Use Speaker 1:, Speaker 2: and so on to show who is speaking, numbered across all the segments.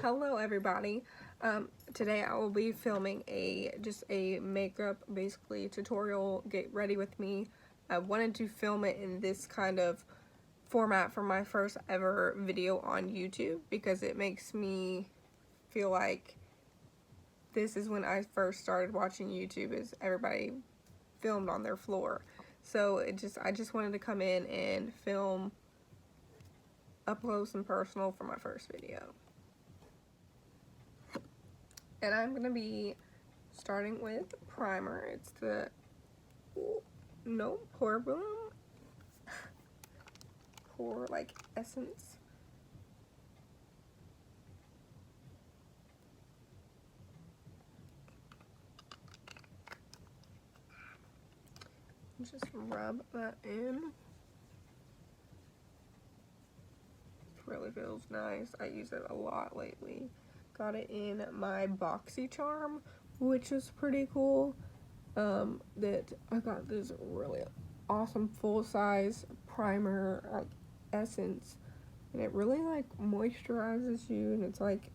Speaker 1: Hello everybody. Today I will be filming just a makeup basically tutorial, get ready with me. I wanted to film it in this kind of format for my first ever video on YouTube because it makes me feel like this is when I first started watching YouTube, is everybody filmed on their floor. So I just wanted to come in and film up close and personal for my first video. And I'm going to be starting with primer. It's the poreblem pore like essence. Just rub that in. It really feels nice. I use it a lot lately. Got it in my Boxy Charm, which is pretty cool. That I got this really awesome full-size primer essence, and it really like moisturizes you, and it's like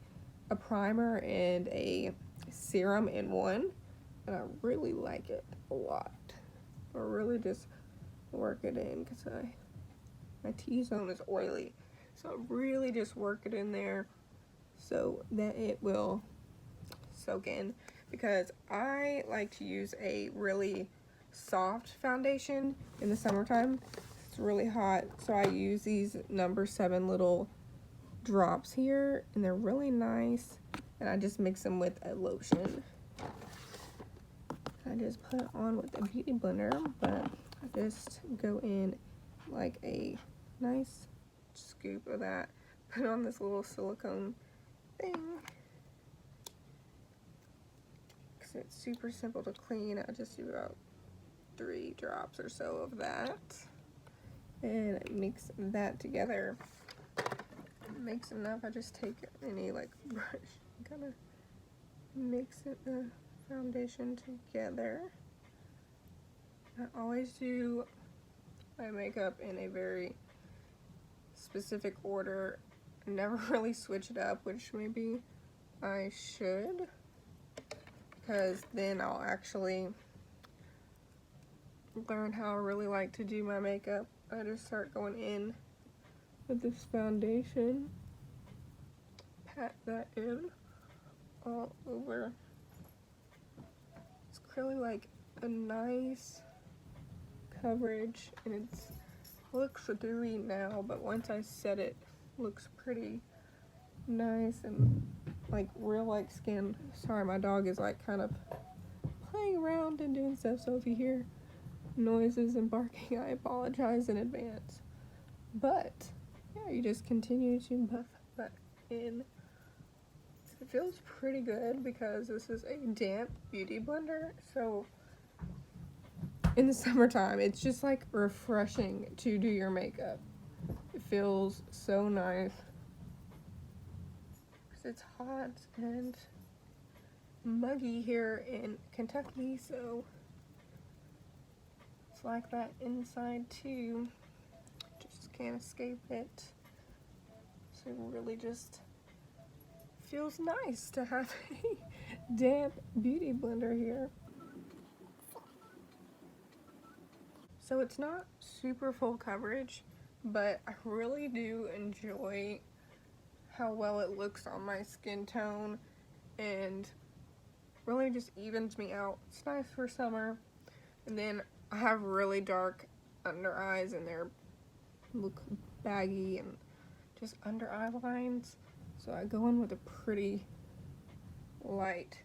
Speaker 1: a primer and a serum in one, and I really like it a lot. I really just work it in because my T-zone is oily, so I really just work it in there so that it will soak in, because I like to use a really soft foundation in the summertime. It's really hot, so I use these number 7 little drops here, and they're really nice, and I just mix them with a lotion. I just put it on with a beauty blender, but I just go in like a nice scoop of that, put on this little silicone thing, because it's super simple to clean. I just do about 3 drops or so of that and mix that together. Mix enough. I just take any like brush and kind of mix the foundation together. I always do my makeup in a very specific order. I never really switch it up, which maybe I should, because then I'll actually learn how I really like to do my makeup. I just start going in with this foundation, pat that in all over. It's really like a nice coverage, and it looks dewy now, but once I set it, looks pretty nice and like real like skin. Sorry, my dog is like kind of playing around and doing stuff, so if you hear noises and barking, I apologize in advance. But yeah, you just continue to buff that in. It feels pretty good because this is a damp beauty blender, so in the summertime it's just like refreshing to do your makeup. It feels so nice because it's hot and muggy here in Kentucky, so it's like that inside too. Just can't escape it. So it really just feels nice to have a damp beauty blender here. So it's not super full coverage, but I really do enjoy how well it looks on my skin tone and really just evens me out. It's nice for summer. And then I have really dark under eyes, and they look baggy and just under eye lines, so I go in with a pretty light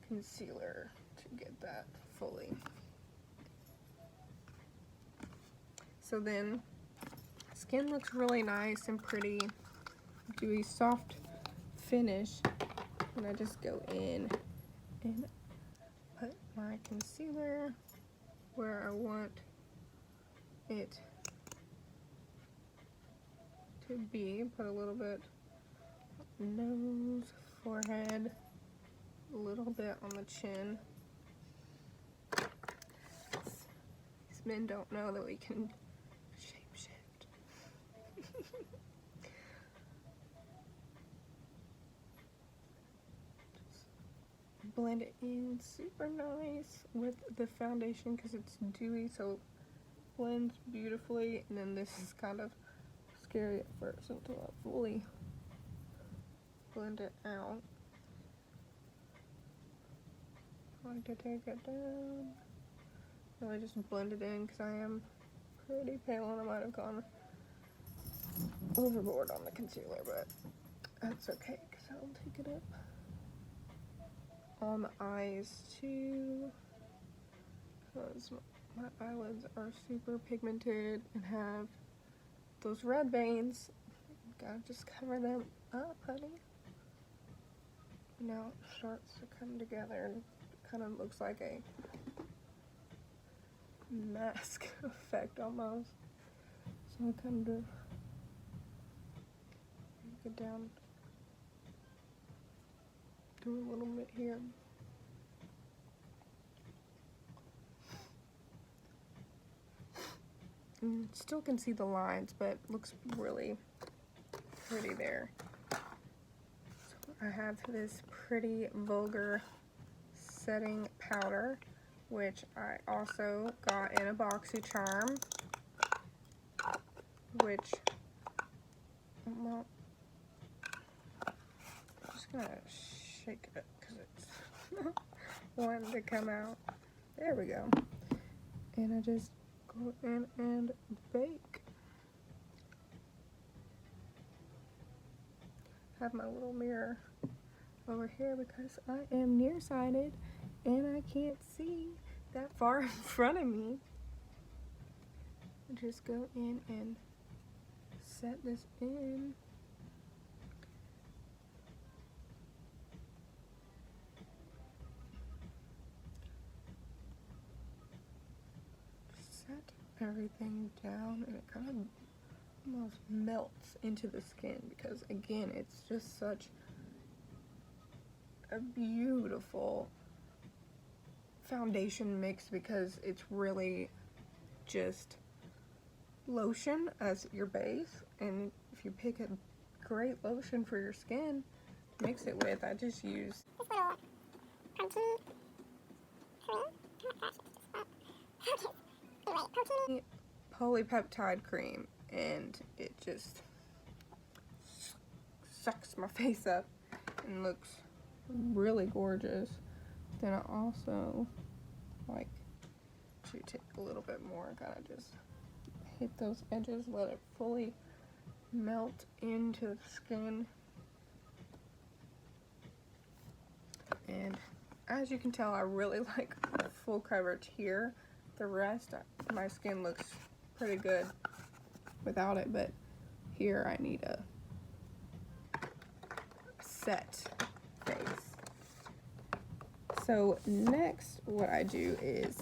Speaker 1: concealer to get that fully. So then skin looks really nice and pretty, dewy, soft finish, and I just go in and put my concealer where I want it to be. Put a little bit nose, forehead, a little bit on the chin. These men don't know that we can shape shift. blend it in super nice with the foundation because it's dewy, so it blends beautifully. And then this is kind of scary at first until I fully blend it out. I like to take it down, really just blend it in because I am pretty pale and I might have gone overboard on the concealer, but that's okay because I'll take it up on the eyes too, because my eyelids are super pigmented and have those red veins. Gotta just cover them up, honey. Now it starts to come together and it kind of looks like a mask effect almost. So I kind of get down, do a little bit here. And still can see the lines, but looks really pretty there. So I have this pretty vulgar setting powder, which I also got in a BoxyCharm, which, well, I'm just gonna shake it because it's wanting to come out. There we go. And I just go in and bake. Have my little mirror over here because I am nearsighted and I can't see that far in front of me. Just go in and set this in. Set everything down and it kind of almost melts into the skin because, again, it's just such a beautiful foundation mix because it's really just lotion as your base, and if you pick a great lotion for your skin, mix it with, I just use this little protini polypeptide cream, and it just sucks my face up and looks really gorgeous. Then I also like to take a little bit more, kind of just hit those edges, let it fully melt into the skin. And as you can tell, I really like full coverage here. The rest, my skin looks pretty good without it, but here I need a set face. So next what I do is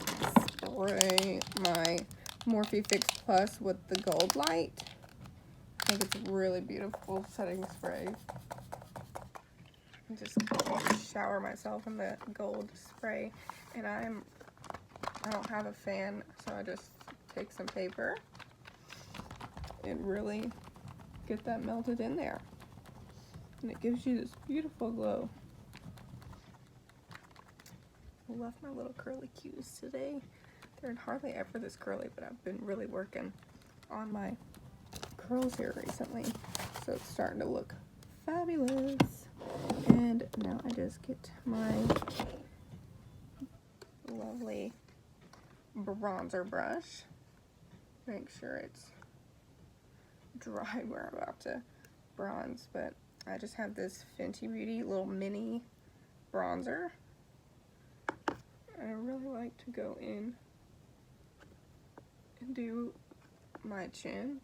Speaker 1: spray my Morphe Fix Plus with the Goldlite. I think it's a really beautiful setting spray. And just shower myself in the gold spray. And I don't have a fan, so I just take some paper and really get that melted in there. And it gives you this beautiful glow. I love my little curly cues today. They're hardly ever this curly, but I've been really working on my curls here recently, so it's starting to look fabulous. And now I just get my lovely bronzer brush, make sure it's dry where I'm about to bronze, but I just have this Fenty Beauty little mini bronzer. I really like to go in and do my chin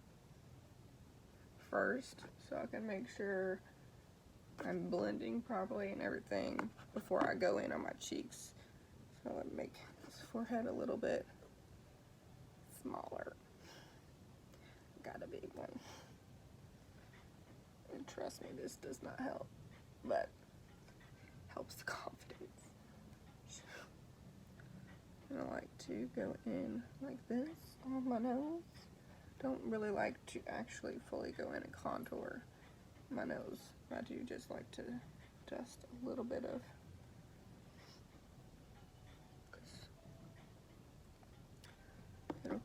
Speaker 1: first so I can make sure I'm blending properly and everything before I go in on my cheeks. So I make this forehead a little bit smaller. Got a big one. And trust me, this does not help, but helps the confidence. And I like to go in like this on my nose. Don't really like to actually fully go in and contour my nose. I do just like to dust a little bit of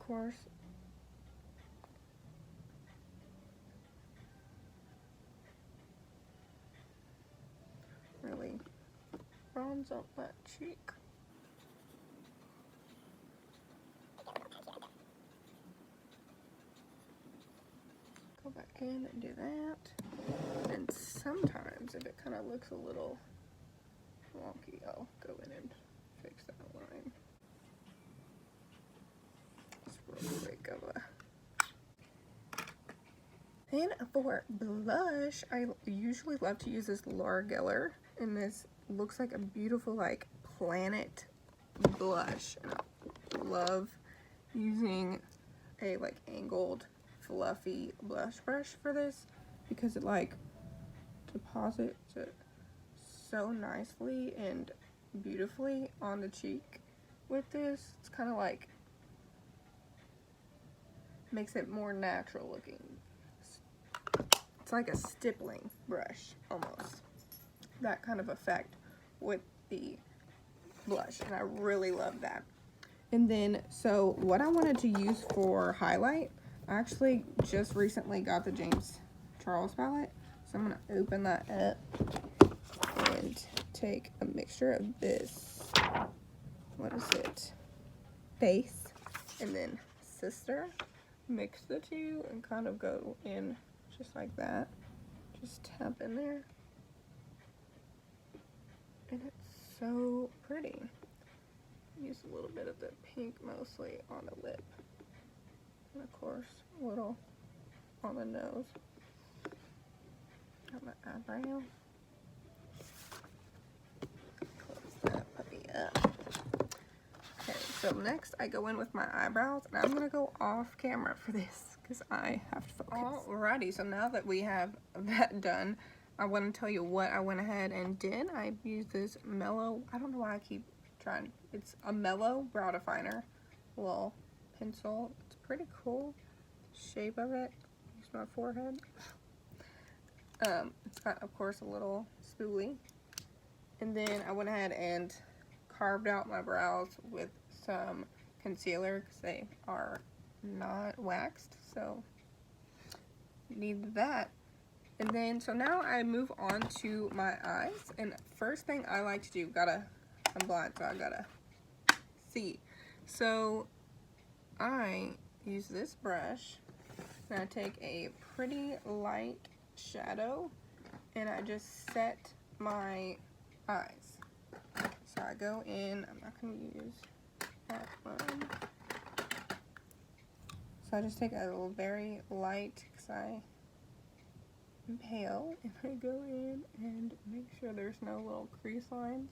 Speaker 1: course, really bronze up that cheek. Go back in and do that. And sometimes, if it kind of looks a little wonky, I'll go in and fix that line. Just real quick of a... And for blush, I usually love to use this Laura Geller, and this looks like a beautiful like planet blush. And I love using a like angled fluffy blush brush for this because it like deposits it so nicely and beautifully on the cheek with this. It's kind of like makes it more natural looking. It's like a stippling brush almost. That kind of effect with the blush, and I really love that. And then, so what I wanted to use for highlight, I actually just recently got the James Charles palette, so I'm gonna open that up and take a mixture of this, what is it, Face, and then Sister, mix the two and kind of go in just like that. Just tap in there. And it's so pretty. Use a little bit of the pink mostly on the lip. And of course, a little on the nose. On the eyebrow. Close that puppy up. Okay, so next I go in with my eyebrows, and I'm gonna go off camera for this because I have to focus. Alrighty, so now that we have that done, I want to tell you what I went ahead and did. I used this Mellow, I don't know why I keep trying, it's a Mellow brow definer, little pencil. It's pretty cool, shape of it. Use my forehead. It's got, of course, a little spoolie. And then I went ahead and carved out my brows with some concealer because they are not waxed, so need that. And then, so now I move on to my eyes, and first thing I like to do, I'm blind, so I gotta see. So I use this brush, and I take a pretty light shadow, and I just set my eyes. So I go in, I'm not gonna use that one. So I just take a little very light, because I am pale, and I go in and make sure there's no little crease lines.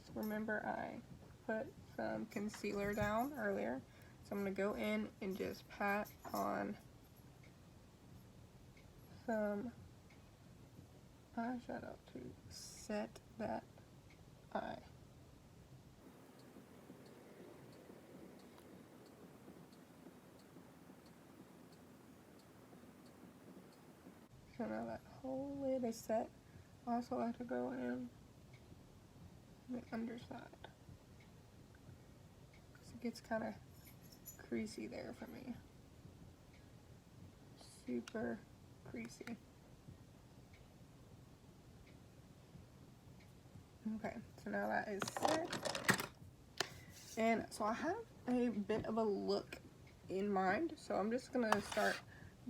Speaker 1: So remember, I put some concealer down earlier. So I'm going to go in and just pat on some eyeshadow to set that eye. So now that whole lid is set, I also like to go in the underside, because it gets kind of creasy there for me. Super creasy. Okay, so now that is set. And so I have a bit of a look in mind, so I'm just gonna start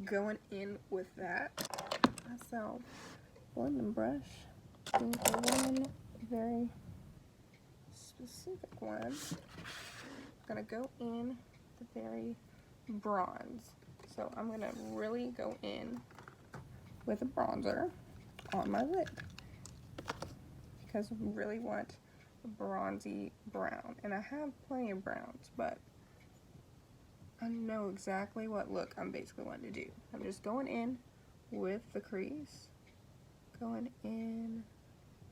Speaker 1: going in with that. So, blending brush, and for one very specific one, I'm gonna go in the very bronze. So I'm gonna really go in with a bronzer on my lid because I really want a bronzy brown, and I have plenty of browns, but I know exactly what look I'm basically wanting to do. I'm just going in with the crease, going in,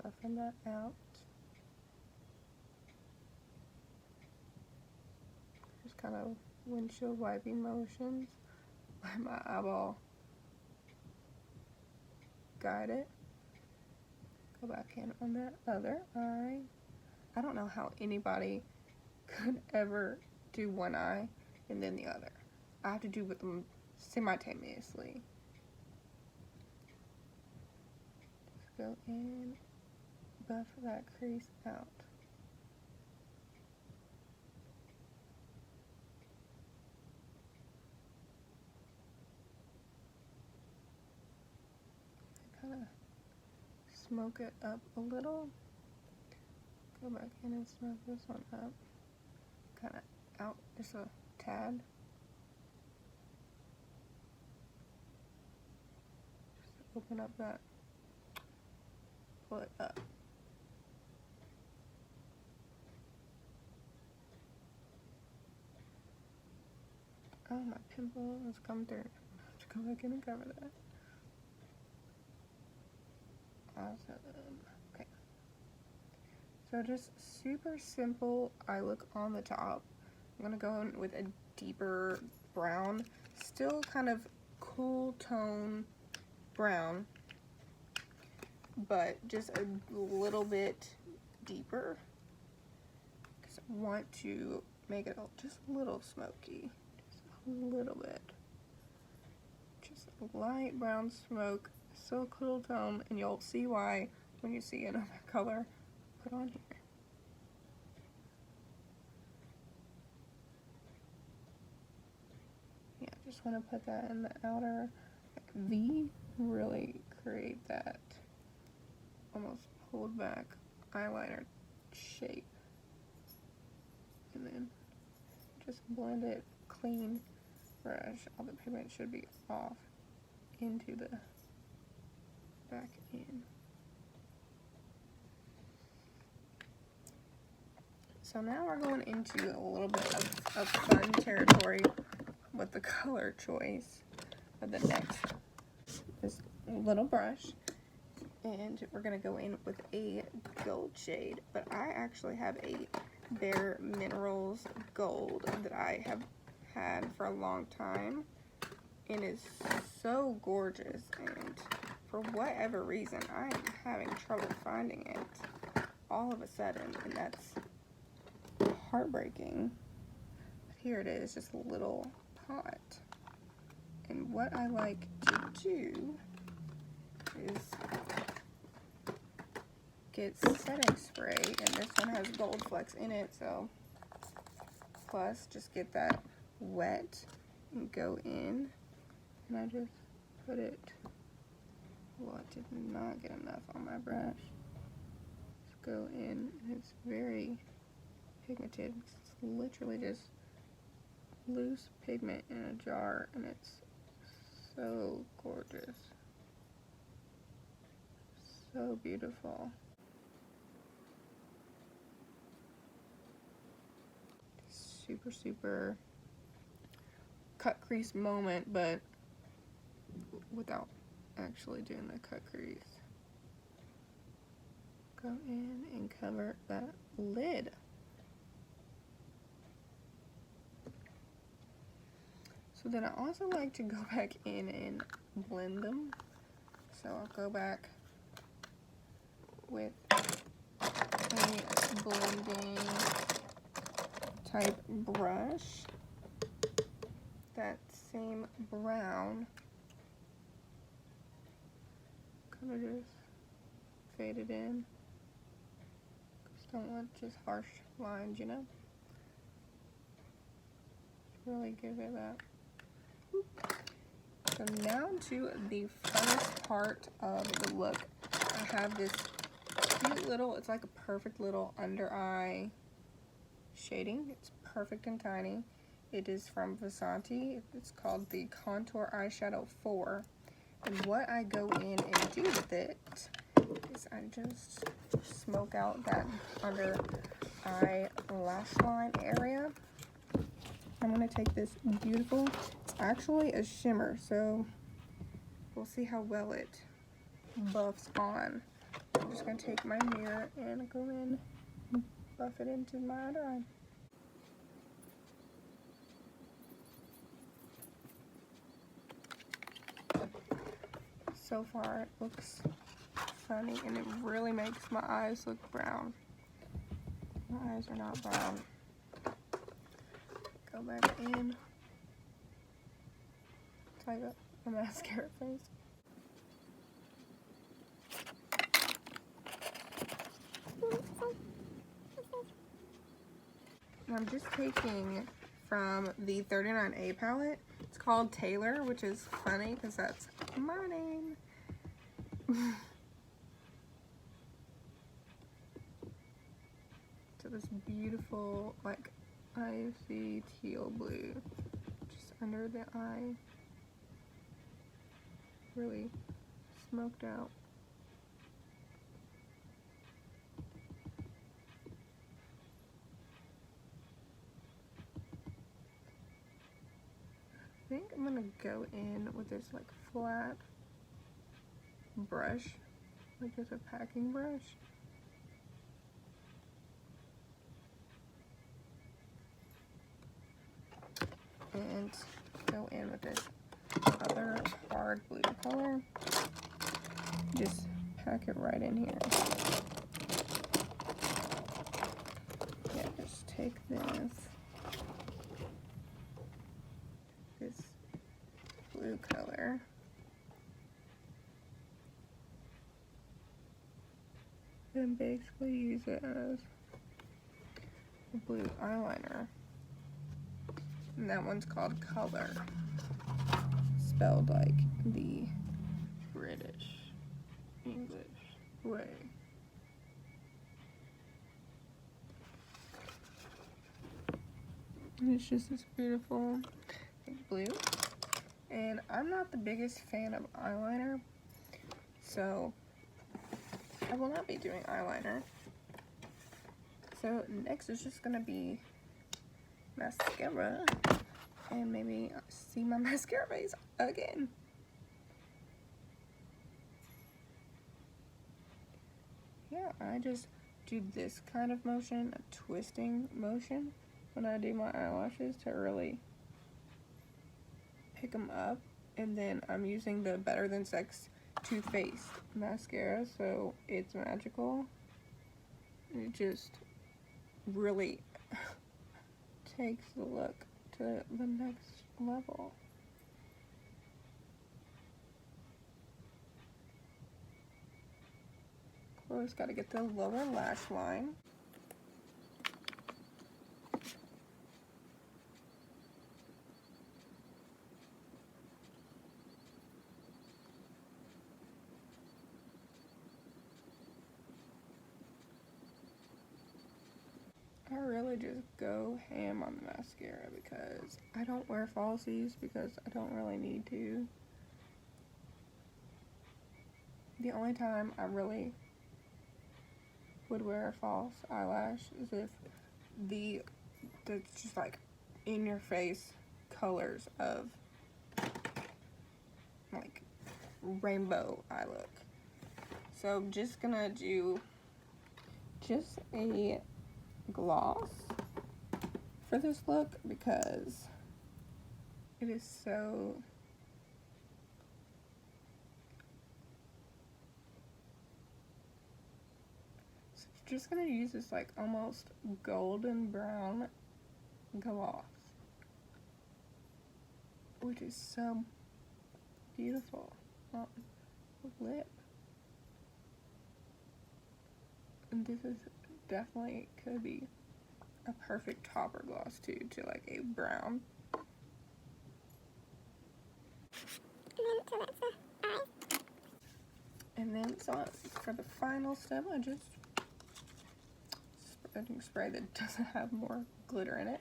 Speaker 1: buffing that out. Just kind of windshield wiping motions. Let my eyeball guide it. Go back in on that other eye. I don't know how anybody could ever do one eye and then the other. I have to do with them simultaneously. Just go in, buff that crease out. Kind of smoke it up a little. Go back in and smoke this one up. Kind of out just a tad. Just open up that, pull it up. Oh, my pimple has come through. I have to go back in and cover that. Awesome. Okay. So just super simple eye look on the top. I'm gonna go in with a deeper brown, still kind of cool tone brown, but just a little bit deeper because I want to make it just a little smoky, just a little bit. Just a light brown smoke. So cool tone, and you'll see why when you see another color put on here. Yeah, just want to put that in the outer V, really create that almost pulled back eyeliner shape, and then just blend it clean brush. All the pigment should be off into the back in. So now we're going into a little bit of fun territory with the color choice of the next this little brush, and we're gonna go in with a gold shade, but I actually have a Bare Minerals gold that I have had for a long time and is so gorgeous, and for whatever reason, I'm having trouble finding it all of a sudden, and that's heartbreaking. But here it is, just a little pot. And what I like to do is get setting spray, and this one has gold flecks in it, so plus just get that wet and go in, and I just put it. Well, I did not get enough on my brush. Just go in, and it's very pigmented. It's literally just loose pigment in a jar, and it's so gorgeous. So beautiful. Super, super cut crease moment, but without actually doing the cut crease. Go in and cover that lid. So then I also like to go back in and blend them. So I'll go back with a blending type brush. That same brown. Kind of just fade it in. Just don't want just harsh lines, you know? Really give it that. So now to the funnest part of the look. I have this cute little, it's like a perfect little under eye shading. It's perfect and tiny. It is from Fenty. It's called the Contour Eyeshadow 4. And what I go in and do with it is I just smoke out that under eye lash line area. I'm going to take this beautiful, it's actually a shimmer, so we'll see how well it buffs on. I'm just going to take my mirror and go in and buff it into my under eye. So far it looks funny, and it really makes my eyes look brown. My eyes are not brown. Go go back in. Type up a mascara face. I'm just taking from the 39A palette. It's called Taylor, which is funny because that's my name. So this beautiful, like, icy teal blue just under the eye. Really smoked out. I think I'm gonna go in with this like flat brush, like just a packing brush. And go in with this other hard blue color. Just pack it right in here. Yeah, just take this blue color, and basically use it as a blue eyeliner. And that one's called Color, spelled like the British English way. And it's just this beautiful blue. And I'm not the biggest fan of eyeliner, so I will not be doing eyeliner. So next is just gonna be mascara, and maybe see my mascara face again. Yeah, I just do this kind of motion, a twisting motion, when I do my eyelashes to really pick them up. And then I'm using the Better Than Sex Too Faced mascara, so it's magical. It just really takes the look to the next level. Always got to get the lower lash line. I really just go ham on the mascara because I don't wear falsies because I don't really need to. The only time I really would wear a false eyelash is if that's just like in your face colors of like rainbow eye look. So I'm just gonna do just a gloss for this look because it is so just gonna use this like almost golden brown gloss, which is so beautiful on the lip. And this is definitely could be a perfect topper gloss too, to like a brown. And then so for the final step, I just spray that doesn't have more glitter in it.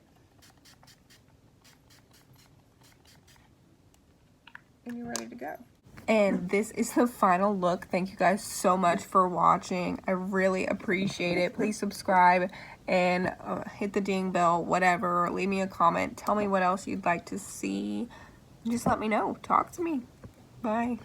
Speaker 1: And you're ready to go. And this is the final look. Thank you guys so much for watching. I really appreciate it. Please subscribe and hit the ding bell, whatever. Leave me a comment. Tell me what else you'd like to see. Just let me know. Talk to me. Bye.